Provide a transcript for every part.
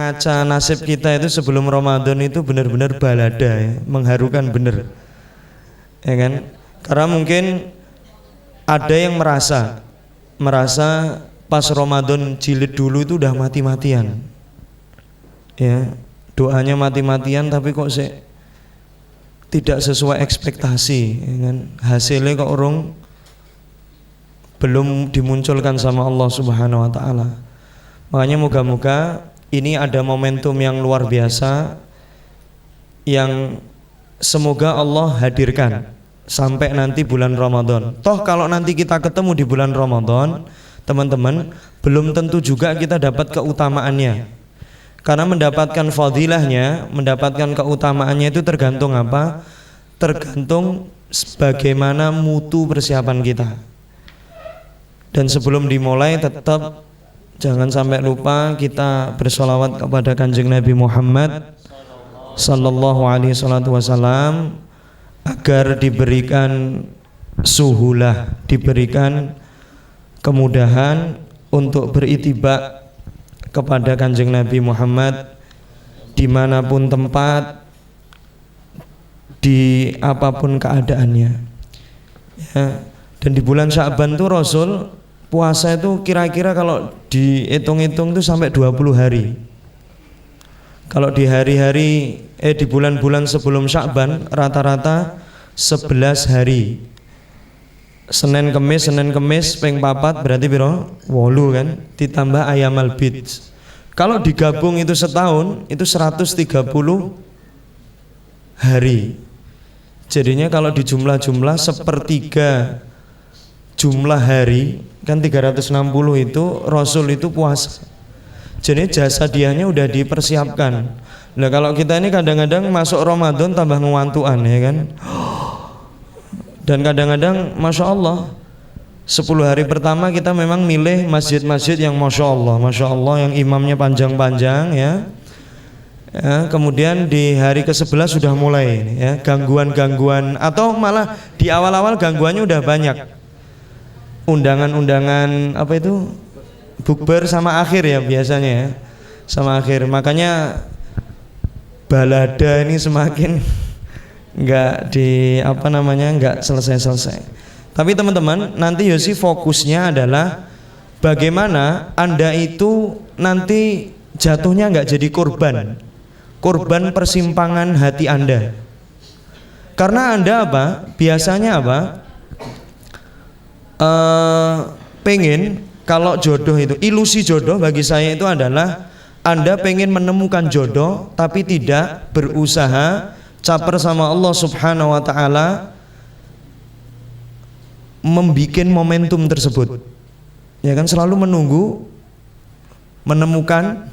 mengaca nasib kita itu sebelum Ramadan itu benar-benar balada ya, mengharukan bener, ya kan? Karena mungkin ada yang merasa pas Ramadan jilid dulu itu udah mati-matian, ya doanya mati-matian tapi kok tidak sesuai ekspektasi, ya kan? Hasilnya kok orang belum dimunculkan sama Allah Subhanahu wa Ta'ala. Makanya moga-moga ini ada momentum yang luar biasa yang semoga Allah hadirkan sampai nanti bulan Ramadan. Toh kalau nanti kita ketemu di bulan Ramadan, teman-teman, belum tentu juga kita dapat keutamaannya. Karena mendapatkan fadilahnya, mendapatkan keutamaannya itu tergantung apa? Tergantung bagaimana mutu persiapan kita. Dan sebelum dimulai tetap jangan sampai lupa kita bersolawat kepada Kanjeng Nabi Muhammad sallallahu alaihi wasallam agar diberikan suhulah, diberikan kemudahan untuk berittiba kepada Kanjeng Nabi Muhammad dimanapun tempat, di apapun keadaannya, ya. Dan di bulan Sya'ban tuh Rasul puasa itu kira-kira kalau dihitung-hitung itu sampai 20 hari. Kalau di hari-hari di bulan-bulan sebelum Sya'ban rata-rata 11 hari. Senin Kemis ping 4 berarti piro? 8 kan, ditambah ayamal bid. Kalau digabung itu setahun itu 130 hari. Jadinya kalau dijumlah-jumlah sepertiga jumlah hari kan 360 itu Rasul itu puasa. Jadi jasa dianya udah dipersiapkan. Nah kalau kita ini kadang-kadang masuk Ramadan tambah ngewantuan, ya kan. Dan kadang-kadang Masya Allah 10 hari pertama kita memang milih masjid-masjid yang Masya Allah yang imamnya panjang-panjang, ya. Kemudian di hari ke-11 sudah mulai, ya, gangguan-gangguan, atau malah di awal-awal gangguannya udah banyak. Undangan-undangan apa itu bukber sama akhir ya biasanya, ya, sama akhir. Makanya balada ini semakin nggak selesai. Tapi teman-teman, nanti Yosi fokusnya adalah bagaimana Anda itu nanti jatuhnya nggak jadi korban persimpangan hati Anda. Karena Anda biasanya pengen, kalau jodoh itu, ilusi jodoh bagi saya itu adalah Anda pengen menemukan jodoh tapi tidak berusaha caper sama Allah Subhanahu wa Ta'ala membikin momentum tersebut, ya kan, selalu menunggu menemukan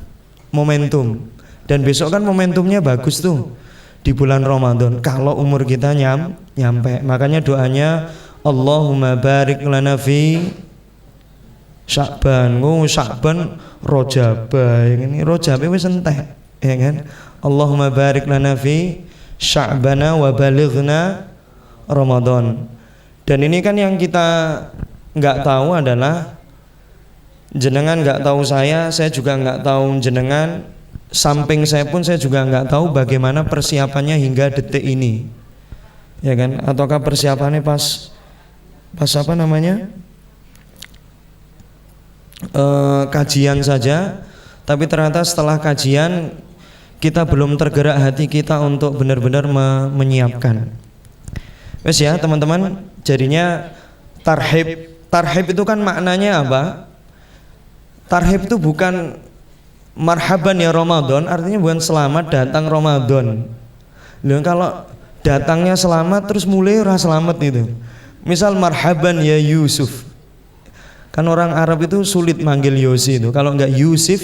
momentum. Dan besok kan momentumnya bagus tuh di bulan Ramadan kalau umur kita nyampe. Makanya doanya Allahumma barik lana fi Sya'ban. Sya'ban Rajab. Ini Rajab wis entek, ya kan? Allahumma barik lana fi Sya'bana wa balighna Ramadan. Dan ini kan yang kita enggak tahu adalah jenengan enggak tahu saya juga enggak tahu jenengan, samping saya pun saya juga enggak tahu bagaimana persiapannya hingga detik ini. Ya kan? Ataukah persiapannya pas kajian saja, tapi ternyata setelah kajian kita belum tergerak hati kita untuk benar-benar menyiapkan. Wes ya teman-teman, jadinya tarhib itu kan maknanya apa? Tarhib itu bukan marhaban ya Ramadan, artinya bukan selamat datang Ramadan. Kalau datangnya selamat terus mulai ora selamat itu. Misal marhaban ya Yusuf, kan orang Arab itu sulit manggil Yosi itu. Kalau enggak Yusuf,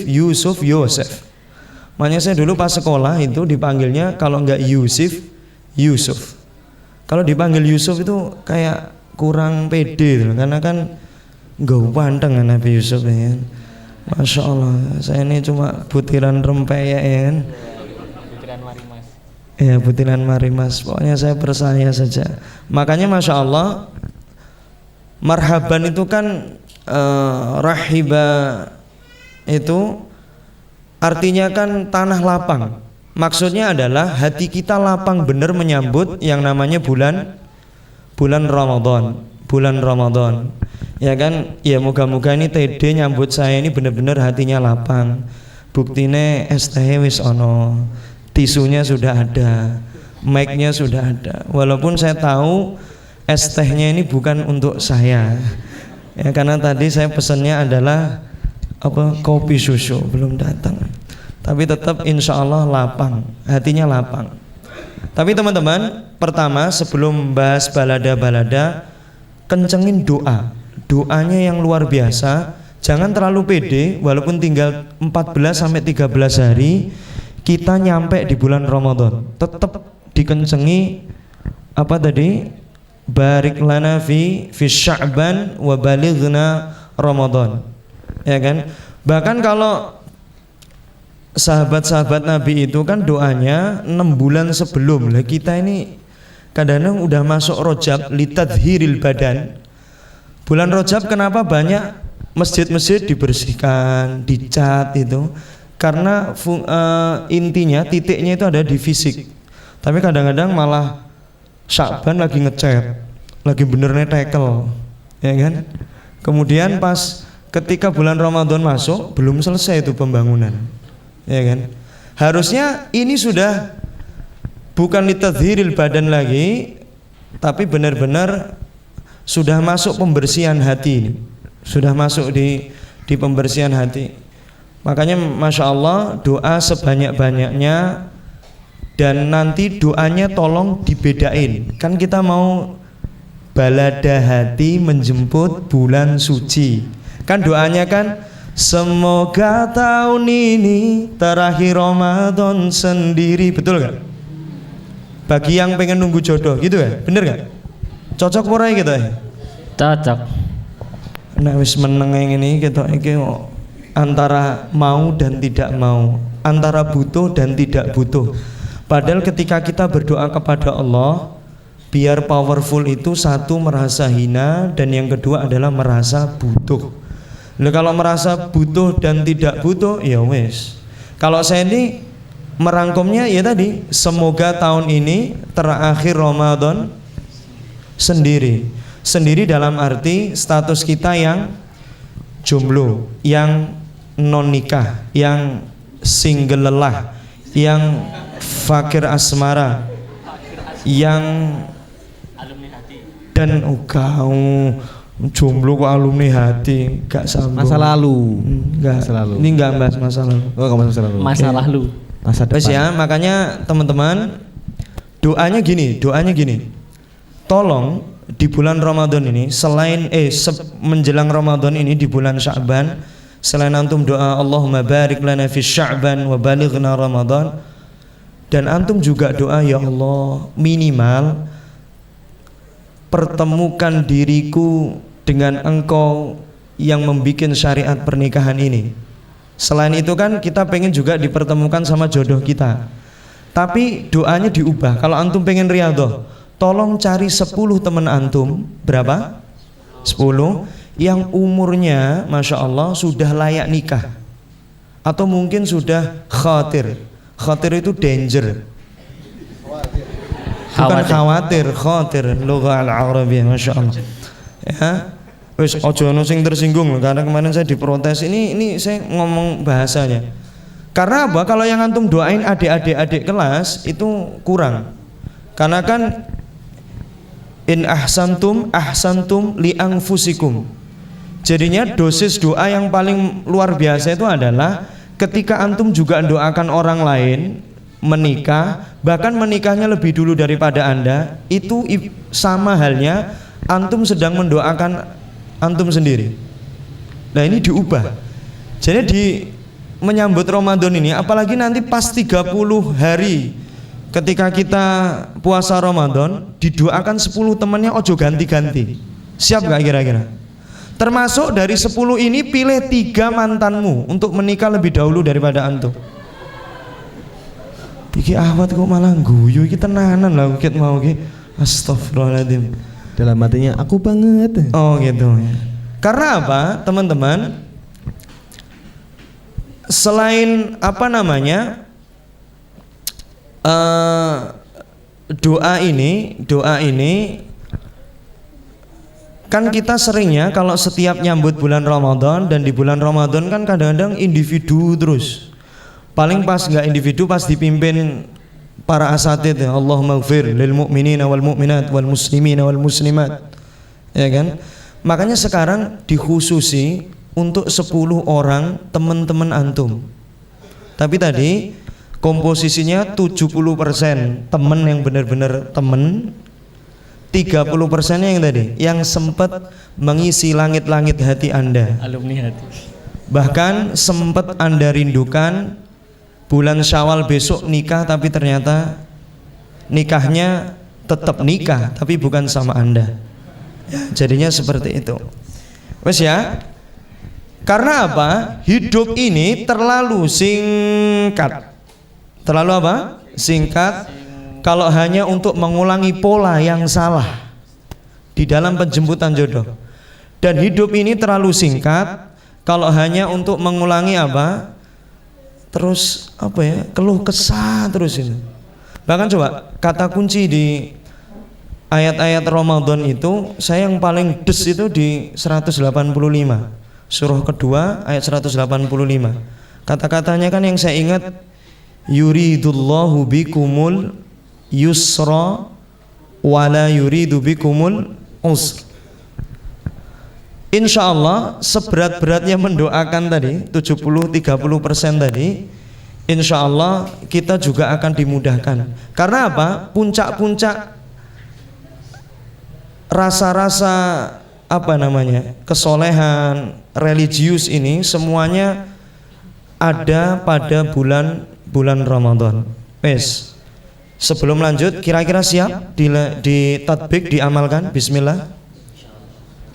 Yosef. Makanya saya dulu pas sekolah itu dipanggilnya kalau enggak Yusuf. Kalau dipanggil Yusuf itu kayak kurang pede gitu, karena kan enggak panteng Nabi Yusuf, ya. Masya Allah, saya ini cuma butiran rempeyek, ya kan. Butiran marimas. Ya, butiran marimas. Pokoknya saya percaya saja. Makanya Masya Allah, marhaban itu kan rahiba itu artinya kan tanah lapang. Maksudnya adalah hati kita lapang benar menyambut yang namanya bulan Ramadan. Bulan Ramadan. Ya kan? Ya moga-moga ini TD nyambut saya ini benar-benar hatinya lapang. Buktine es teh wis ono, tisunya sudah ada, mic-nya sudah ada. Walaupun saya tahu es tehnya ini bukan untuk saya. Ya karena tadi saya pesannya adalah kopi susu belum datang. Tapi tetap insya Allah lapang, hatinya lapang. Tapi teman-teman, pertama sebelum bahas balada-balada, kencengin doa. Doanya yang luar biasa. Jangan terlalu pede, walaupun tinggal 14-13 hari kita nyampe di bulan Ramadan. Tetap dikencengi apa tadi? Barik lana fi Sya'ban wa balighna Ramadan. Ya kan? Bahkan kalau sahabat-sahabat Nabi itu kan doanya 6 bulan sebelum. Lah kita ini kadang-kadang udah masuk Rajab litadhiril badan. Bulan Rajab kenapa banyak masjid-masjid dibersihkan, dicat itu? Karena intinya titiknya itu ada di fisik. Tapi kadang-kadang malah Sya'ban lagi ngecat, lagi bener netekel, ya kan? Kemudian pas ketika bulan Ramadan masuk belum selesai itu pembangunan. Ya kan? Harusnya ini sudah bukan litadhiril badan lagi, tapi benar-benar sudah masuk pembersihan hati ini. Sudah masuk di pembersihan hati. Makanya Masya Allah doa sebanyak-banyaknya. Dan nanti doanya tolong dibedain. Kan kita mau balada hati menjemput bulan suci. Kan doanya kan, semoga tahun ini terakhir Ramadan sendiri. Betul gak? Bagi yang pengen nunggu jodoh gitu ya, bener gak? Cocok pura gitu ya? Cocok. Nah wis meneng yang ini gitu, antara mau dan tidak mau, antara butuh dan tidak butuh. Padahal ketika kita berdoa kepada Allah, biar powerful itu satu merasa hina dan yang kedua adalah merasa butuh. Nah, kalau merasa butuh dan tidak butuh, ya wes. Kalau saya ini merangkumnya ya tadi, semoga tahun ini terakhir Ramadan sendiri. Sendiri dalam arti status kita yang jomblo, yang non nikah, yang single lelah, yang fakir asmara, yang dan kau jomblo kok alumni hati, gak sambung. Masa lalu. Enggak. Masa lalu. Ini enggak bahas masa lalu. Oh, enggak masa lalu. Masa lalu. Masa depan. Terus ya, makanya teman-teman doanya gini. Tolong di bulan Ramadan ini selain menjelang Ramadan ini di bulan Sya'ban, selain antum doa Allahumma barik lana fi Sya'ban wa balighna Ramadan, dan antum juga doa ya Allah minimal pertemukan diriku dengan engkau yang membuat syariat pernikahan ini. Selain itu kan kita pengen juga dipertemukan sama jodoh kita. Tapi doanya diubah. Kalau antum pengen riyadhah, tolong cari 10 teman antum. Berapa? 10 yang umurnya Masya Allah sudah layak nikah, atau mungkin sudah khatir. Khatir itu danger. Bukan khawatir, khatir. Lugha al-Arabiyyah, Masya Allah. Ya, wis ojo ono sing tersinggung loh, karena kemarin saya diprotes. Ini saya ngomong bahasanya. Karena apa? Kalau yang antum doain adik-adik kelas itu kurang. Karena kan in ahsantum li anfusikum. Jadinya dosis doa yang paling luar biasa itu adalah ketika antum juga doakan orang lain menikah, bahkan menikahnya lebih dulu daripada Anda, itu sama halnya antum sedang mendoakan antum sendiri. Nah ini diubah. Jadi di menyambut Ramadan ini, apalagi nanti pas 30 hari ketika kita puasa Ramadan, didoakan 10 temannya ojo ganti-ganti. Siap gak kira-kira? Termasuk dari 10 ini pilih 3 mantanmu untuk menikah lebih dahulu daripada antum. Iki ahwat kok malah guyu, iki tenanan lah ket mau iki. Astagfirullahaladzim. Dalam hatinya aku banget. Oh gitu ya. Karena apa teman-teman? selain apa namanya doa ini kan kita seringnya kalau setiap nyambut bulan Ramadan, dan di bulan Ramadan kan kadang-kadang individu terus. Paling pas nggak individu, pas dipimpin para asatid, Allahumma ighfir lil mu'minina wal mu'minat wal muslimina wal muslimat. Ya kan? Makanya sekarang dikhususi untuk 10 orang teman-teman antum. Tapi tadi komposisinya 70% teman yang benar-benar teman, 30%-nya yang tadi yang sempat mengisi langit-langit hati Anda, alumni hati. bahkan sempat Anda rindukan bulan Syawal besok nikah, tapi ternyata nikahnya tetap nikah tapi bukan sama Anda ya, jadinya seperti itu. Wes ya, karena apa? Hidup ini terlalu singkat. Terlalu apa? Singkat. Kalau hanya untuk mengulangi pola yang salah di dalam penjemputan jodoh. Dan hidup ini terlalu singkat kalau hanya untuk mengulangi apa? Terus apa ya? Keluh kesah terus ini. Bahkan coba kata kunci di ayat-ayat Ramadan itu, saya yang paling des itu di 185. Surah kedua ayat 185. Kata-katanya kan yang saya ingat, yuridullahu bikumul yusra wala yuridu bikumul usr. Insyaallah seberat-beratnya mendoakan tadi 70-30% tadi, insyaallah kita juga akan dimudahkan. Karena apa? Puncak-puncak rasa-rasa apa namanya? Kesolehan, religius ini semuanya ada pada bulan Ramadan. Wes. Sebelum lanjut, kira-kira siap di tatbik, diamalkan? Bismillah.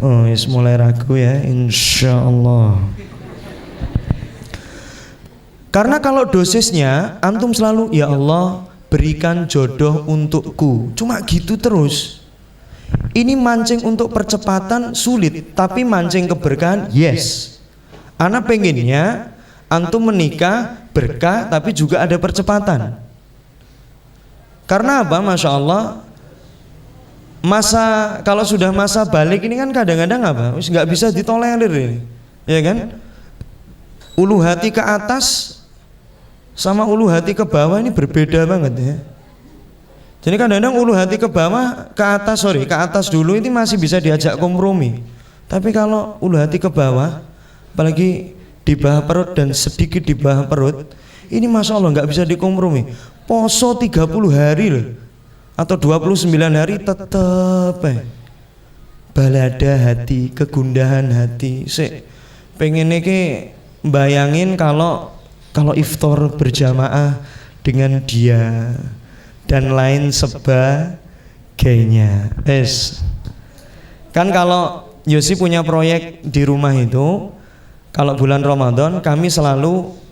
Oh, yes, mulai ragu ya, insyaallah. Karena kalau dosisnya antum selalu ya Allah berikan jodoh untukku, cuma gitu terus. Ini mancing untuk percepatan sulit, tapi mancing keberkahan yes. Ana pengennya antum menikah berkah tapi juga ada percepatan. Karena apa? Masya Allah, masa kalau sudah masa balik ini kan kadang-kadang apa? Nggak bisa ditolerir ini, ya kan? Ulu hati ke atas sama ulu hati ke bawah ini berbeda banget ya. Jadi kadang-kadang ulu hati ke bawah, ke atas dulu ini masih bisa diajak kompromi. Tapi kalau ulu hati ke bawah, apalagi di bawah perut dan sedikit di bawah perut, ini masya Allah nggak bisa dikompromi. Poso 30 hari loh, atau 29 hari tetep balada hati, kegundahan hati. Pengen ke bayangin kalau iftar berjamaah dengan dia dan lain sebagainya. Kan kalau Yosi punya proyek di rumah itu, kalau bulan Ramadan kami selalu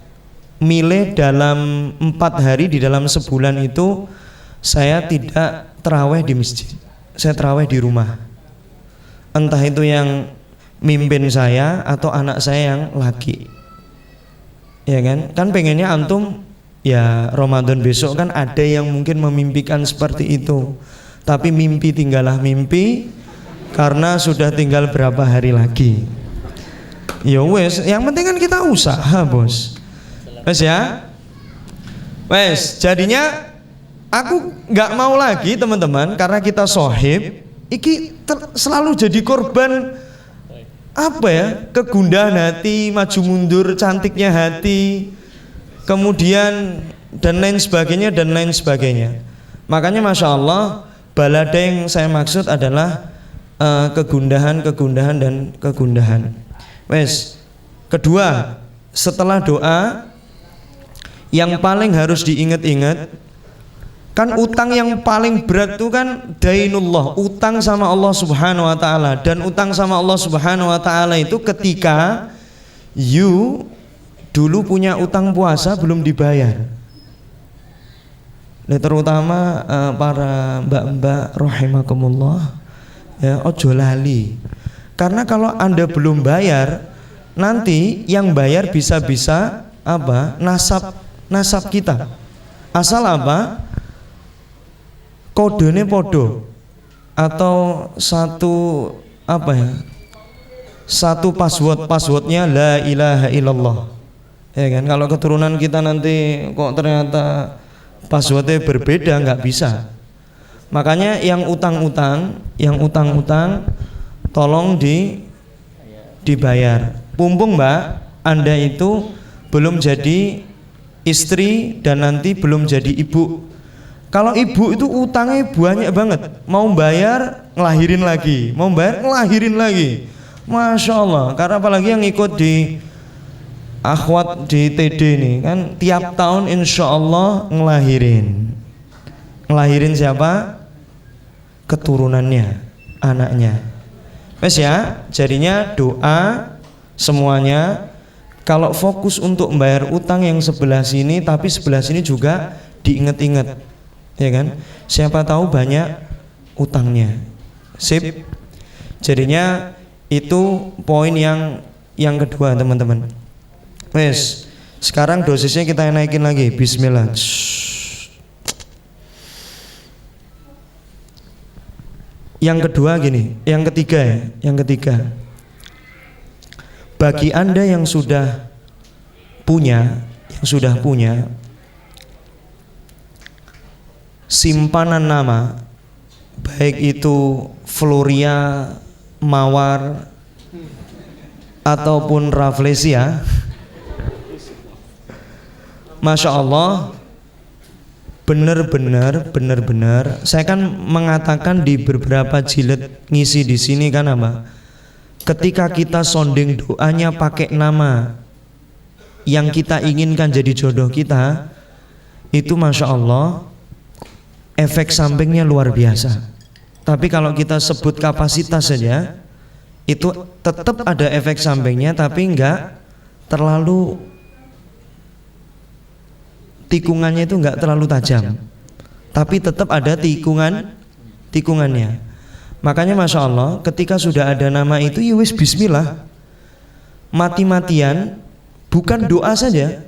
milih dalam 4 hari di dalam sebulan itu saya tidak terawih di masjid, saya terawih di rumah. Entah itu yang mimpin saya atau anak saya yang laki, ya kan? Kan pengennya antum ya Ramadan besok kan ada yang mungkin memimpikan seperti itu, tapi mimpi tinggallah mimpi karena sudah tinggal berapa hari lagi. Ya wes, yang penting kan kita usaha bos. Wes ya, wes jadinya aku nggak mau lagi teman-teman, karena kita sohib, selalu jadi korban apa ya, kegundahan hati, maju mundur cantiknya hati, kemudian dan lain sebagainya. Makanya masya Allah, balada yang saya maksud adalah kegundahan dan kegundahan. Wes, kedua, setelah doa yang paling harus diingat-ingat, kan utang yang paling berat itu kan dainullah, utang sama Allah Subhanahu wa taala. Dan utang sama Allah Subhanahu wa taala itu ketika you dulu punya utang puasa belum dibayar. Terutama para mbak-mbak rahimakumullah, ya ojo lali. Karena kalau Anda belum bayar, nanti yang bayar bisa-bisa apa? Nasab kita. Asal apa? Kodenya podo atau satu apa ya? Satu passwordnya la ilaha illallah. Ya kan, kalau keturunan kita nanti kok ternyata passwordnya berbeda, nggak bisa. Makanya yang utang-utang tolong dibayar. Mumpung Mbak, Anda itu belum jadi istri dan nanti belum jadi ibu. Kalau ibu itu utangnya banyak banget, mau bayar ngelahirin lagi, mau bayar ngelahirin lagi. Masya Allah, karena apalagi yang ikut di akhwat di TD ini kan tiap tahun insya Allah ngelahirin siapa? Keturunannya, anaknya. Wes ya, jadinya doa semuanya. Kalau fokus untuk membayar utang yang sebelah sini, tapi sebelah sini juga diinget-inget, ya kan? Siapa tahu banyak utangnya. Sip. Jadinya itu poin yang kedua teman-teman. Wes, sekarang dosisnya kita naikin lagi. Bismillah. Yang kedua gini, yang ketiga. Bagi Anda yang sudah punya simpanan nama, baik itu Floria, Mawar ataupun Rafflesia, Masya Allah, benar-benar saya kan mengatakan di beberapa jilid ngisi di sini kan apa? Ketika kita sounding doanya pakai nama yang kita inginkan jadi jodoh kita, itu Masya Allah efek sampingnya luar biasa. Tapi kalau kita sebut kapasitas saja, itu tetap ada efek sampingnya, tapi enggak terlalu, tikungannya itu enggak terlalu tajam, tapi tetap ada tikungannya. Makanya Masya Allah ketika sudah ada nama itu ya wis bismillah, mati-matian, bukan doa saja,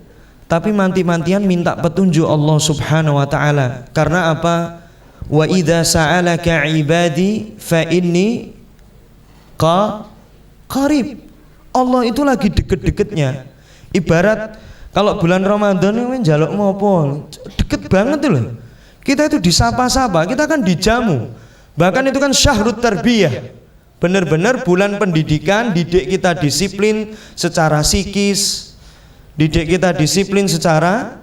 tapi mati-matian minta petunjuk Allah Subhanahu wa ta'ala. Karena apa? Wa idza sa'alaka ibadi fa inni qarib. Allah itu lagi deket-deketnya. Ibarat kalau bulan Ramadan ini njaluk ngopo, deket banget tuh loh. Kita itu disapa-sapa, kita kan dijamu. Bahkan itu kan syahrut tarbiyah. Benar-benar bulan pendidikan, didik kita disiplin secara psikis, didik kita disiplin secara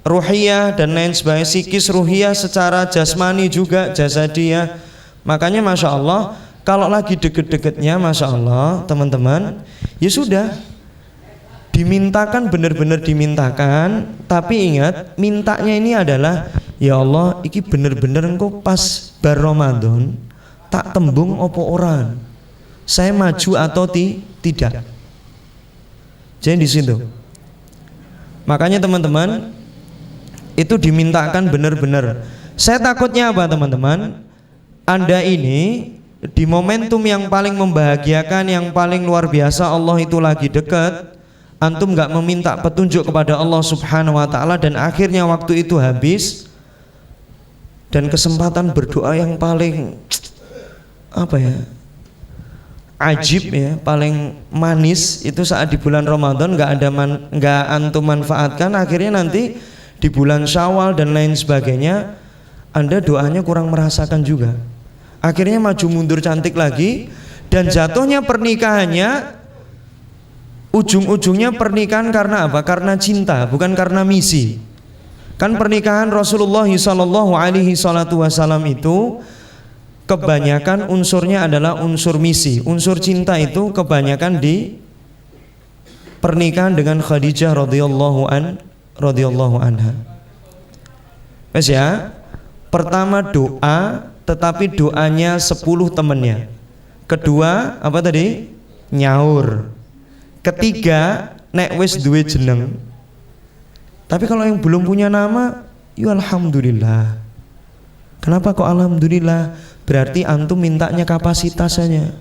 ruhiyah dan lain sebagainya, psikis ruhiyah secara jasmani juga, jasadiyah. Makanya Masya Allah kalau lagi deket-deketnya Masya Allah teman-teman, ya sudah dimintakan, benar-benar dimintakan. Tapi ingat, mintanya ini adalah ya Allah, iki bener-bener engkau pas bar Ramadan tak tembung opo orang, saya maju atau tidak. Jadi di situ. Makanya teman-teman itu dimintakan benar-benar. Saya takutnya apa teman-teman? Anda ini di momentum yang paling membahagiakan, yang paling luar biasa, Allah itu lagi dekat, antum nggak meminta petunjuk kepada Allah Subhanahu wa ta'ala, dan akhirnya waktu itu habis. Dan kesempatan berdoa yang paling apa ya, ajib ya, paling manis itu saat di bulan Ramadan nggak antum manfaatkan. Akhirnya nanti di bulan Syawal dan lain sebagainya Anda doanya kurang merasakan juga. Akhirnya maju mundur cantik lagi, dan jatuhnya pernikahannya ujung-ujungnya pernikahan karena apa? Karena cinta, bukan karena misi. Kan pernikahan Rasulullah SAW itu kebanyakan unsurnya adalah unsur misi. Unsur cinta itu kebanyakan di pernikahan dengan Khadijah radhiyallahu anha. Wes ya. Pertama doa, tetapi doanya 10 temennya. Kedua apa tadi? Nyaur. Ketiga nek wis duwe jeneng. Tapi kalau yang belum punya nama, ya alhamdulillah. Kenapa kok alhamdulillah? Berarti antum mintanya kapasitas saja.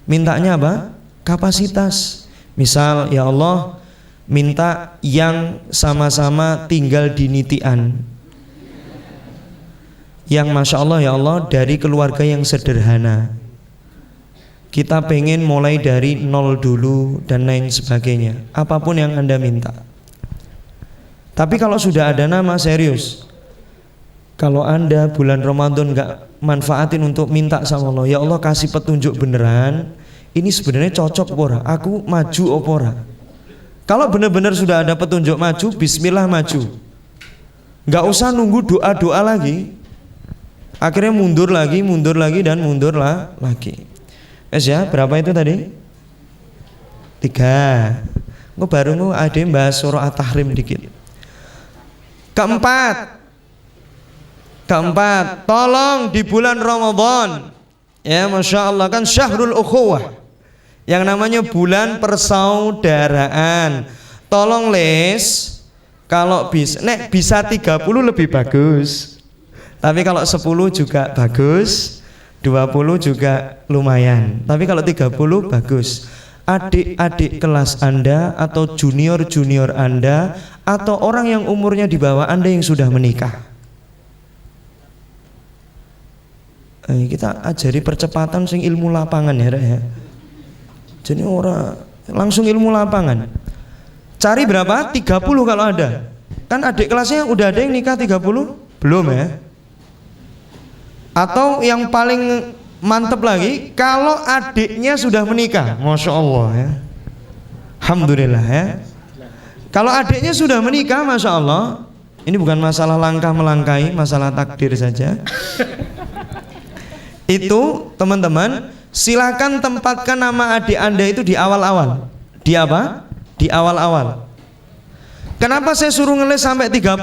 Mintanya apa? Kapasitas. Misal, ya Allah, minta yang sama-sama tinggal di Nitian, yang Masya Allah ya Allah dari keluarga yang sederhana. Kita pengen mulai dari nol dulu dan lain sebagainya. Apapun yang Anda minta. Tapi kalau sudah ada nama, serius, kalau Anda bulan Ramadan gak manfaatin untuk minta sama Allah, ya Allah kasih petunjuk beneran, ini sebenarnya cocok apa ora? Aku maju apa ora? Kalau benar-benar sudah ada petunjuk maju, bismillah maju. Gak usah nunggu doa-doa lagi. Akhirnya mundur lagi dan mundur lagi. Ya, berapa itu tadi? 3. Gue baru ada yang bahas surah At-Tahrim dikit. Keempat, tolong di bulan Ramadan, ya Masya Allah kan Syahrul Ukhuwah, yang namanya bulan persaudaraan. Tolong les, kalau bisa 30 lebih bagus. Tapi kalau 10 juga bagus, 20 juga lumayan. Tapi kalau 30 bagus. Adik-adik kelas Anda atau junior-junior Anda atau orang yang umurnya di bawah Anda yang sudah menikah, kita ajari percepatan sing ilmu lapangan ya. Jadi orang langsung ilmu lapangan. Cari berapa? 30 kalau ada. Kan adik kelasnya udah ada yang nikah 30? Belum ya? Atau yang paling mantep lagi, kalau adiknya sudah menikah, Masya Allah ya, Alhamdulillah ya. Kalau adiknya sudah menikah, Masya Allah, ini bukan masalah langkah melangkahi, masalah takdir saja. Itu teman-teman, silakan tempatkan nama adik Anda itu di awal-awal. Di apa? Di awal-awal. Kenapa saya suruh ngeles sampai 30?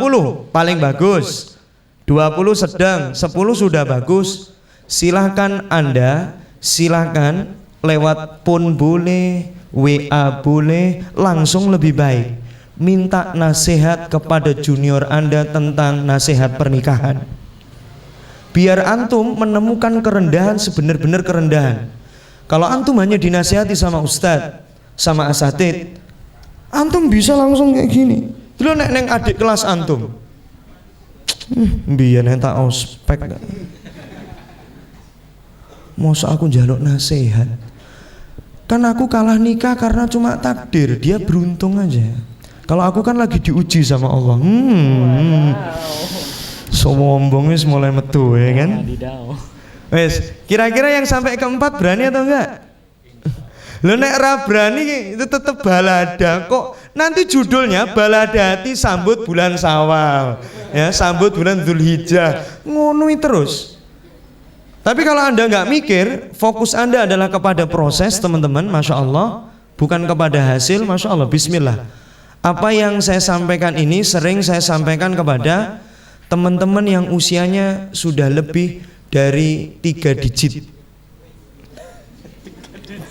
Paling bagus. 20 sedang, 10 sudah bagus. Silahkan Anda, silahkan lewat phone boleh, WA boleh, langsung lebih baik. Minta nasihat kepada junior Anda tentang nasihat pernikahan. Biar antum menemukan kerendahan sebenar-benar kerendahan. Kalau antum hanya dinasihati sama ustadz, sama asatid, antum bisa langsung kayak gini. Dulu neng adik kelas antum, biar neng tak ospek. Masa aku njaluk nasihat? Kan aku kalah nikah karena cuma takdir, dia beruntung aja. Kalau aku kan lagi diuji sama Allah. Sombong wis mulai metu ya kan? Wes, kira-kira yang sampai keempat berani atau enggak? Lo nek ra berani itu tetep balada kok. Nanti judulnya balada hati sambut bulan Syawal, ya sambut bulan Dzulhijjah, ngonui terus. Tapi kalau Anda nggak mikir, fokus Anda adalah kepada proses, teman-teman, Masya Allah, bukan kepada hasil. Masya Allah, bismillah. Apa yang saya sampaikan ini sering saya sampaikan kepada teman-teman yang usianya sudah lebih dari 3 digit.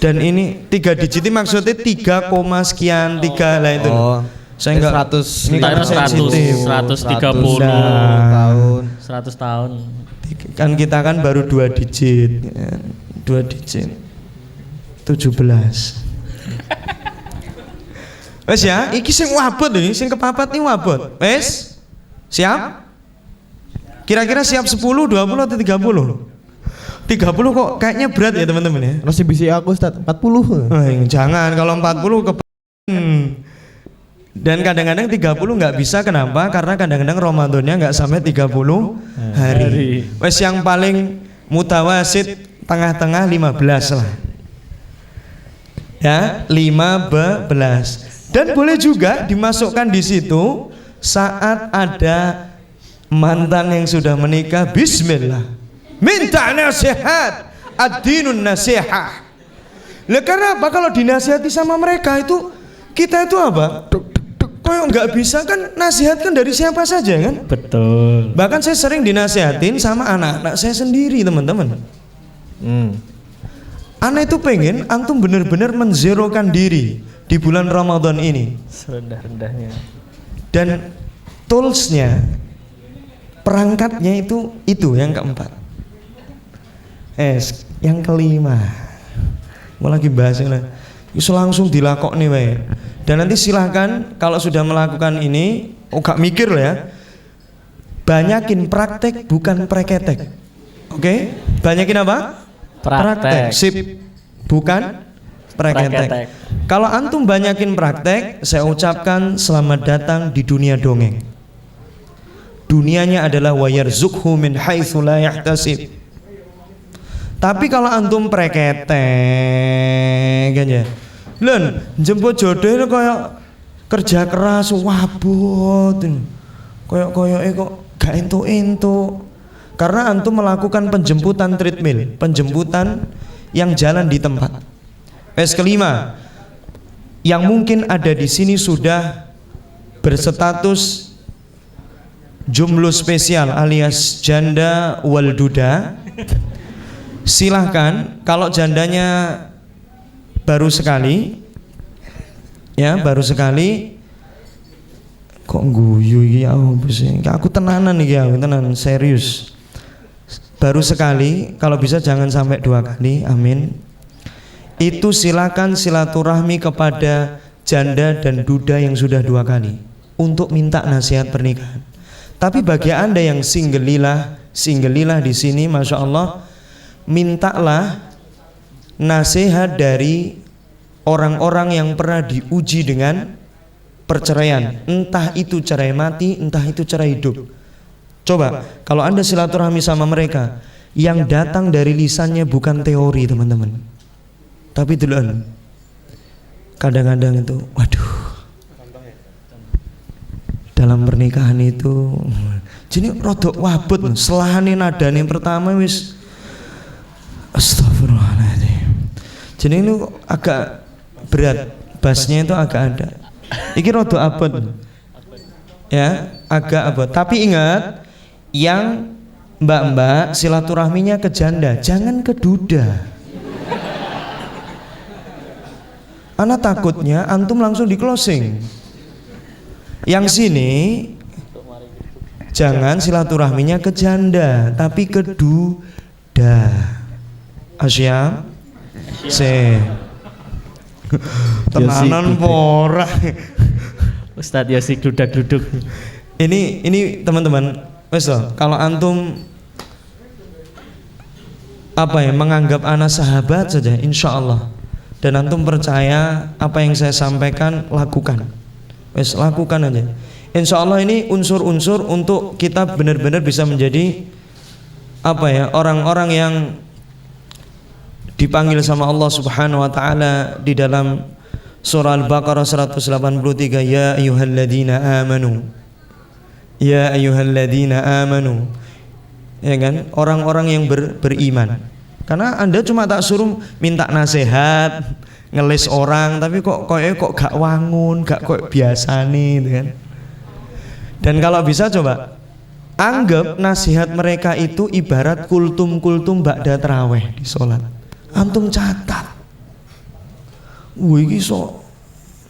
Dan ini 3 digit ini maksudnya 3, sekian 3 lah itu. Saya enggak 130 tahun. 100 tahun. Kan kita kan baru 2 digit ya. 2 digit 17. Wes ya, iki sing wabot iki, sing kepapat iki wabot. Wes? Siap? Kira-kira siap 10, 20 atau 30? 30 kok kayaknya berat ya teman-teman ya. Masih bisa aku Ustaz, 40. Jangan, kalau 40 dan kadang-kadang 30 nggak bisa, kenapa? Karena kadang-kadang Ramadannya nggak sampai 30 hari. Wes yang paling mutawasid tengah-tengah 15 lah. Ya, 15. Dan boleh juga dimasukkan di situ saat ada mantan yang sudah menikah, bismillah. Minta nasihat, ad-dinun nasihah. Lah karena apa? Kalau dinasihati sama mereka itu kita itu apa? Kok nggak bisa kan, nasihat kan dari siapa saja kan? Betul. Bahkan saya sering dinasihatin sama anak-anak saya sendiri, teman-teman. Anak itu pengen antum benar-benar menzerokan diri di bulan Ramadan ini. Serendah-rendahnya. Dan toolsnya, perangkatnya itu yang keempat. Yang kelima. Mau lagi bahas ini. Bisa langsung dilakok nih wae. Dan nanti silahkan kalau sudah melakukan ini, gak mikir loh ya, banyakin praktek bukan preketek. Oke? Banyakin apa? Praktek. Sip, bukan preketek. Kalau antum banyakin praktek, saya ucapkan selamat datang di dunia dongeng. Dunianya adalah wayarzuqhu min haitsu la yahtasib. Tapi kalau antum preketek aja, len jemput jodoh itu kayak kerja keras wabut, koyok kok gak entuk. Karena antum melakukan penjemputan treadmill, penjemputan yang jalan di tempat. Kelima, yang mungkin ada di sini sudah berstatus jomblo spesial alias janda wal duda. Silahkan kalau jandanya baru sekali, ya baru sekali. Kok guyu iki aku tenanan iki aku tenan serius. Baru sekali, kalau bisa jangan sampai 2 kali, amin. Itu silakan silaturahmi kepada janda dan duda yang sudah 2 kali untuk minta nasihat pernikahan. Tapi bagi Anda yang singgelilah di sini, masya Allah, mintalah nasihat dari orang-orang yang pernah diuji dengan perceraian, entah itu cerai mati, entah itu cerai hidup. Coba kalau Anda silaturahmi sama mereka, yang datang dari lisannya bukan teori teman-teman, tapi duluan. Kadang-kadang itu, waduh, dalam pernikahan itu jadi rodok wabut, selahane nadane pertama wis astagfirullahaladzim. Jadi ini agak berat, bassnya itu agak ada. Iki rodok abot, ya agak abot. Tapi ingat, yang mbak-mbak silaturahminya ke janda, jangan ke duda. Anak takutnya antum langsung di closing. Yang sini jangan silaturahminya ke janda, tapi ke duda. Asyam, se. Tenanan pora. Ustadz Yosik duduk. Ini teman-teman, wes loh, kalau antum menganggap anak sahabat saja, insya Allah, dan antum percaya apa yang saya sampaikan, lakukan. Wes lakukan aja. Insya Allah ini unsur-unsur untuk kita benar-benar bisa menjadi orang-orang yang dipanggil sama Allah Subhanahu wa taala di dalam surah Al-Baqarah 183, ya ayyuhalladzina amanu. Ya ayyuhalladzina amanu. Ya kan? Orang-orang yang beriman. Karena Anda cuma tak suruh minta nasihat, ngelis orang, tapi kok gak wangun, gak kok biasa nih gitu kan. Dan kalau bisa coba anggap nasihat mereka itu ibarat kultum ba'da tarawih di sholat. Antum catat. Wih, so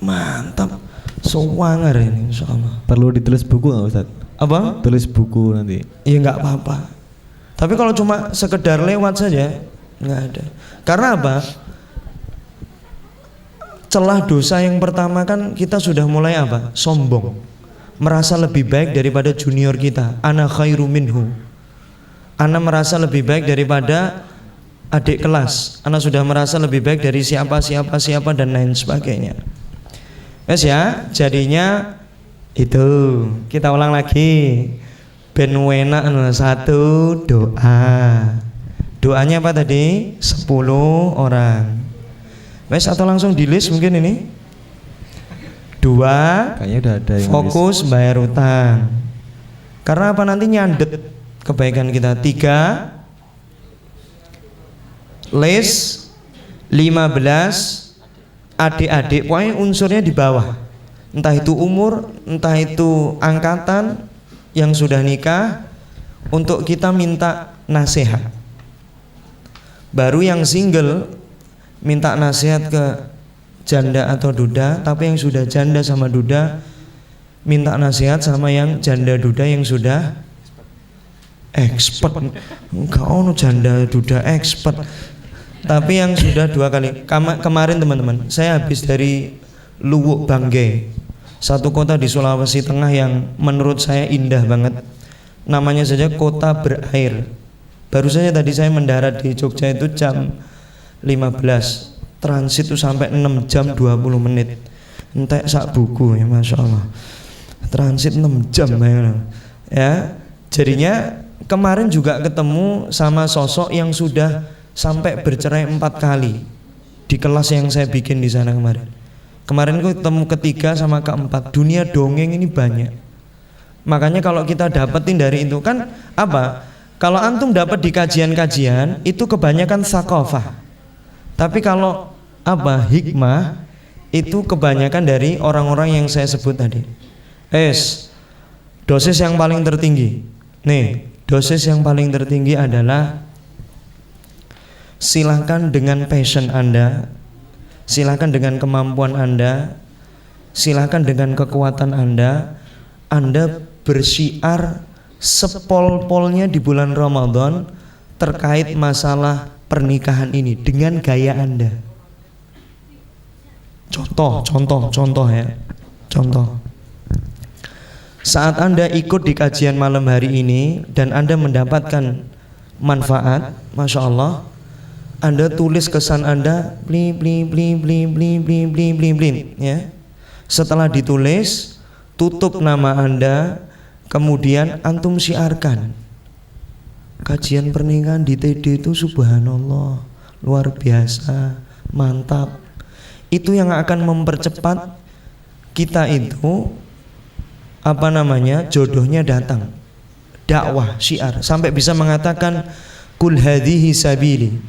mantap, so wanger ini insyaallah. Perlu ditulis buku nggak Ustaz? Apa? Tulis buku nanti. Iya nggak apa-apa. Tapi kalau cuma sekedar lewat saja nggak ada. Karena apa? Celah dosa yang pertama kan kita sudah mulai sombong, merasa lebih baik daripada junior kita. Ana khairu minhu. Ana merasa lebih baik daripada adik kelas. Ana sudah merasa lebih baik dari siapa dan lain sebagainya. Wes ya, jadinya itu kita ulang lagi. Ben enak 1 doa. Doanya apa tadi? 10 orang. Wes atau langsung di list mungkin ini? 2, kayaknya udah ada yang fokus bayar utang. Karena apa, nanti nyandet kebaikan kita. 3, list 15 adik-adik, pokoknya unsurnya di bawah. Entah itu umur, entah itu angkatan yang sudah nikah, untuk kita minta nasihat. Baru yang single minta nasihat ke janda atau duda, tapi yang sudah janda sama duda minta nasihat sama yang janda duda yang sudah expert. Enggak ono janda duda expert. Tapi yang sudah 2 kali. Kemarin teman-teman, saya habis dari Luwuk Banggai, satu kota di Sulawesi Tengah yang menurut saya indah banget. Namanya saja kota berair. Baru saja tadi saya mendarat di Jogja itu jam 15, transit itu sampai 6 jam 20 menit. Entek sak buku ya, Masya Allah. Transit 6 jam ya. Jadinya kemarin juga ketemu sama sosok yang sudah sampai bercerai 4 kali di kelas yang saya bikin di sana kemarin. Kemarin aku ketemu ketiga sama keempat. Dunia dongeng ini banyak. Makanya kalau kita dapetin dari itu kan apa? Kalau antum dapat di kajian-kajian itu kebanyakan sakofah. Tapi kalau apa? Hikmah itu kebanyakan dari orang-orang yang saya sebut tadi. Dosis yang paling tertinggi. Nih, dosis yang paling tertinggi adalah silakan dengan passion Anda, silakan dengan kemampuan Anda, silakan dengan kekuatan Anda bersyiar sepol-polnya di bulan Ramadan terkait masalah pernikahan ini dengan gaya Anda. Contoh ya. Contoh. Saat Anda ikut di kajian malam hari ini dan Anda mendapatkan manfaat, Masya Allah, Anda tulis kesan Anda, bli ya. Setelah ditulis, tutup nama Anda, kemudian antum syiarkan. Kajian pernikahan di TD itu subhanallah, luar biasa, mantap. Itu yang akan mempercepat kita itu jodohnya datang. Dakwah, syiar, sampai bisa mengatakan kul hadhihi sabili.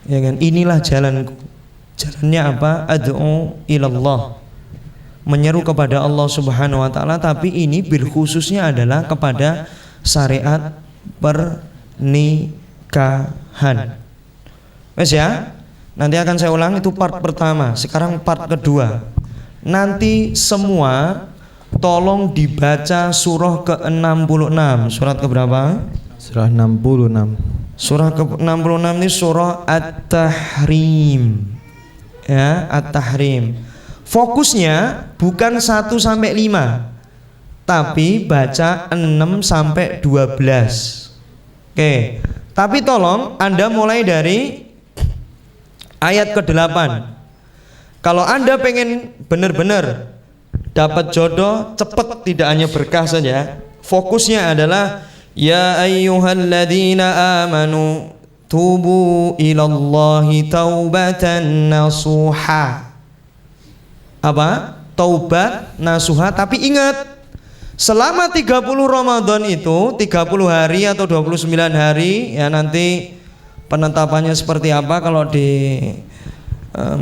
Ya kan, inilah jalanku. Jalannya apa? Ad'u ilallah, menyeru kepada Allah Subhanahu wa taala, tapi ini bil khususnya adalah kepada syariat pernikahan. Wes ya? Nanti akan saya ulang, itu part pertama. Sekarang part kedua. Nanti semua tolong dibaca surah ke-66. Surat keberapa? Surah 66. Surah ke-66 ini surah At-Tahrim. Ya, At-Tahrim. Fokusnya bukan 1 sampai 5, tapi baca 6 sampai 12. Oke. Tapi tolong Anda mulai dari ayat ke-8. Kalau Anda pengen benar-benar dapat jodoh cepet, tidak hanya berkah saja, fokusnya adalah ya ayyuhalladzina amanu tubu ilallahi taubatan nasuha. Apa? Taubat nasuha. Tapi ingat, selama 30 Ramadan itu 30 hari atau 29 hari, ya nanti penetapannya seperti apa. Kalau di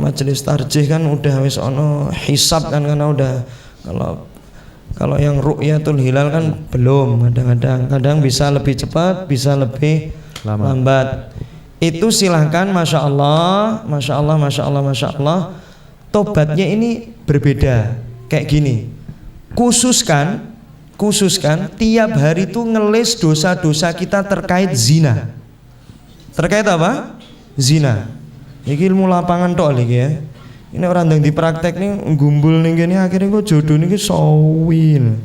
majelis tarjih kan udah wis ono hisab kan, karena udah kalau yang ru'yatul hilal kan belum, kadang bisa lebih cepat, bisa lebih lambat. Itu silahkan, masya Allah, masya Allah, masya Allah, masya Allah. Tobatnya ini berbeda, kayak gini. Khususkan tiap hari itu ngelis dosa-dosa kita terkait zina. Terkait apa? Zina. Iki ilmu lapangan tok iki ya. Ini orang yang dipraktek nih gumbul nih gini, akhirnya gue jodoh nih sawin.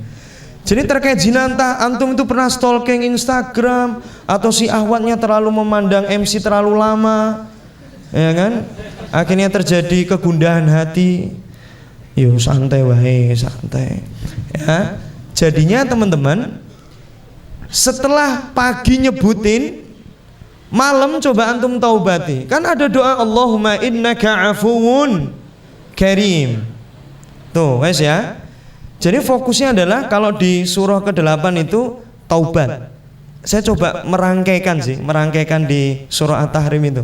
Jadi terkait zina, entah antum itu pernah stalking Instagram atau si ahwatnya terlalu memandang MC terlalu lama, ya kan? Akhirnya terjadi kegundahan hati. Yo santai wae, santai. Ya. Jadinya teman-teman, setelah pagi nyebutin, malam coba antum taubati. Kan ada doa Allahumma innaka afuwun karim. Tuh, wes ya. Jadi fokusnya adalah kalau di surah ke-8 itu taubat. Saya coba merangkaikan di surah At-Tahrim itu.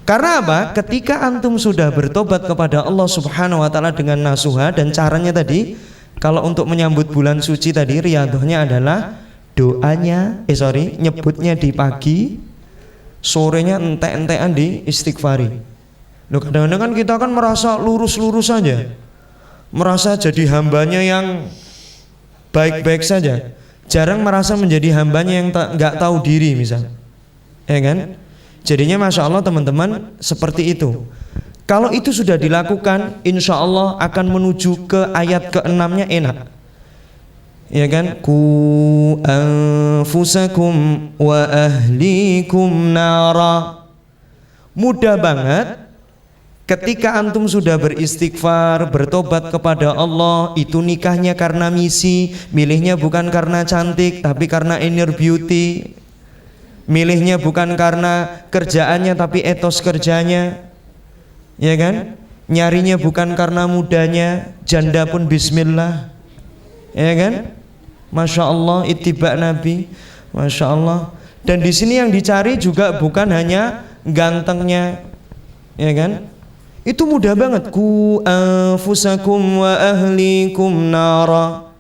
Karena apa? Ketika antum sudah bertobat kepada Allah Subhanahu wa taala dengan nasuha, dan caranya tadi kalau untuk menyambut bulan suci tadi riyadhahnya adalah nyebutnya di pagi, sorenya entek-entekan di istighfari. Loh, kadang-kadang kan kita kan merasa lurus-lurus saja, merasa jadi hambanya yang baik-baik saja, jarang merasa menjadi hambanya yang nggak tahu diri misal, ya kan? Jadinya masya Allah teman-teman seperti itu. Kalau itu sudah dilakukan, insya Allah akan menuju ke ayat ke-6-nya enak. Ya kan? Ku anfusakum wa ahlikum nara. Mudah banget ketika antum sudah beristighfar, bertobat kepada Allah, itu nikahnya karena misi, milihnya bukan karena cantik tapi karena inner beauty. Milihnya bukan karena kerjaannya tapi etos kerjanya. Ya kan? Nyarinya bukan karena mudanya, janda pun bismillah. Ya kan? Masya Allah, ittiba Nabi. Masya Allah. Dan di sini yang dicari juga bukan hanya gantengnya, ya kan? Itu mudah banget. Ku anfusakum wa ahlikum nara.